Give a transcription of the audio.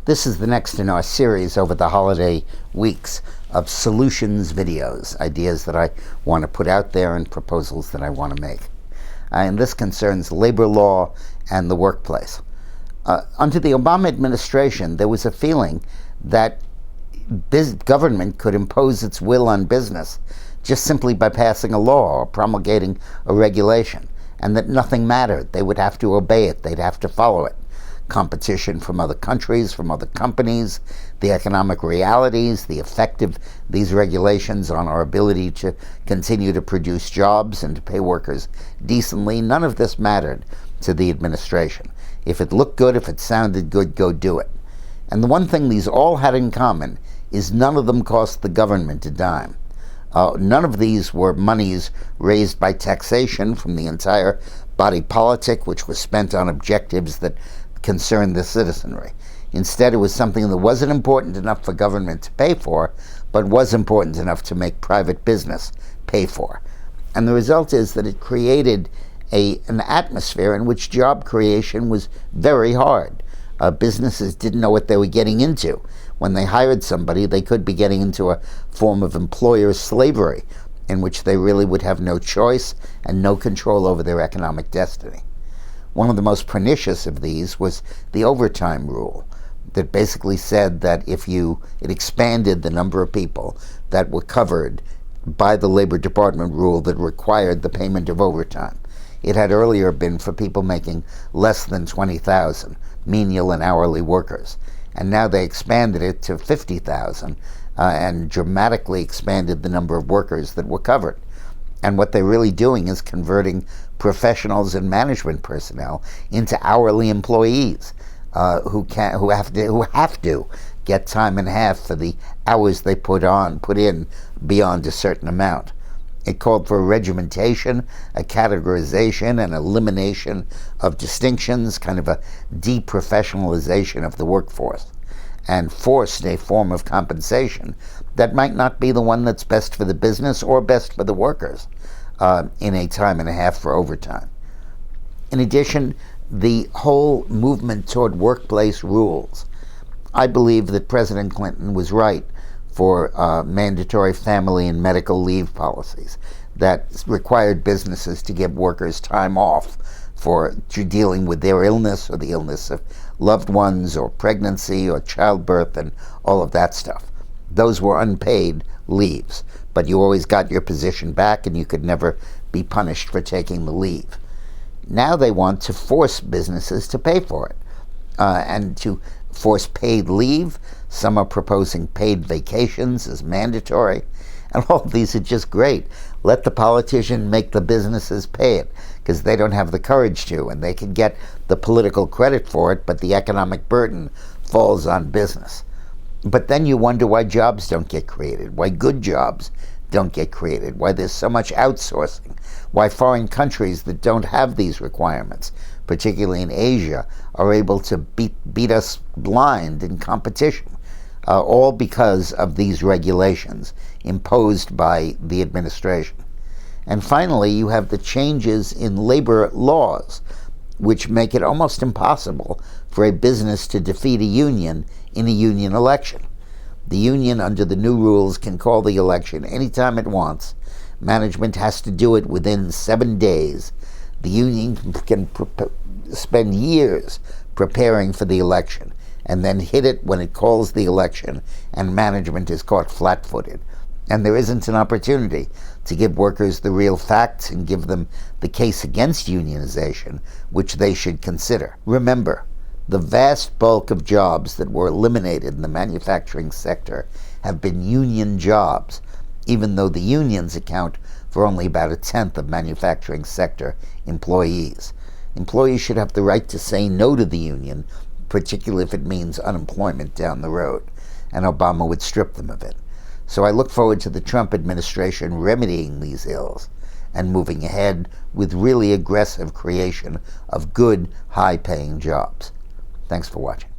This is the next in our series over the holiday weeks of solutions videos, ideas that I want to put out there and proposals that I want to make. And this concerns labor law and the workplace. Under the Obama administration, there was a feeling that government could impose its will on business just simply by passing a law or promulgating a regulation, and that nothing mattered. They would have to obey it. They'd have to follow it. Competition from other countries, from other companies, the economic realities, the effect of these regulations on our ability to continue to produce jobs and to pay workers decently, none of this mattered to the administration. If it looked good, if it sounded good, go do it. And the one thing these all had in common is none of them cost the government a dime. None of these were monies raised by taxation from the entire body politic, which was spent on objectives that concerned the citizenry. Instead, it was something that wasn't important enough for government to pay for, but was important enough to make private business pay for. And the result is that it created an atmosphere in which job creation was very hard. Businesses didn't know what they were getting into. When they hired somebody, they could be getting into a form of employer slavery in which they really would have no choice and no control over their economic destiny. One of the most pernicious of these was the overtime rule that basically said that it expanded the number of people that were covered by the Labor Department rule that required the payment of overtime. It had earlier been for people making less than $20,000, menial and hourly workers. And now they expanded it to $50,000 and dramatically expanded the number of workers that were covered. And what they're really doing is converting professionals and management personnel into hourly employees who have to get time and a half for the hours they put in beyond a certain amount. It called for a regimentation, a categorization, an elimination of distinctions, kind of a deprofessionalization of the workforce, and forced a form of compensation that might not be the one that's best for the business or best for the workers in a time and a half for overtime. In addition, the whole movement toward workplace rules. I believe that President Clinton was right for mandatory family and medical leave policies that required businesses to give workers time off for dealing with their illness or the illness of loved ones or pregnancy or childbirth and all of that stuff. Those were unpaid leaves, but you always got your position back and you could never be punished for taking the leave. Now they want to force businesses to pay for it and to force paid leave. Some are proposing paid vacations as mandatory, and all of these are just great. Let the politician make the businesses pay it, because they don't have the courage to, and they can get the political credit for it, but the economic burden falls on business. But then you wonder why jobs don't get created, why good jobs don't get created, why there's so much outsourcing, why foreign countries that don't have these requirements, particularly in Asia, are able to beat us blind in competition, all because of these regulations imposed by the administration. And finally, you have the changes in labor laws, which make it almost impossible for a business to defeat a union in a union election. The union, under the new rules, can call the election anytime it wants. Management has to do it within 7 days. The union can spend years preparing for the election and then hit it when it calls the election and management is caught flat-footed. And there isn't an opportunity to give workers the real facts and give them the case against unionization, which they should consider. Remember, the vast bulk of jobs that were eliminated in the manufacturing sector have been union jobs, even though the unions account for only about 1/10 of manufacturing sector employees. Employees should have the right to say no to the union, particularly if it means unemployment down the road, and Obama would strip them of it. So I look forward to the Trump administration remedying these ills and moving ahead with really aggressive creation of good, high-paying jobs. Thanks for watching.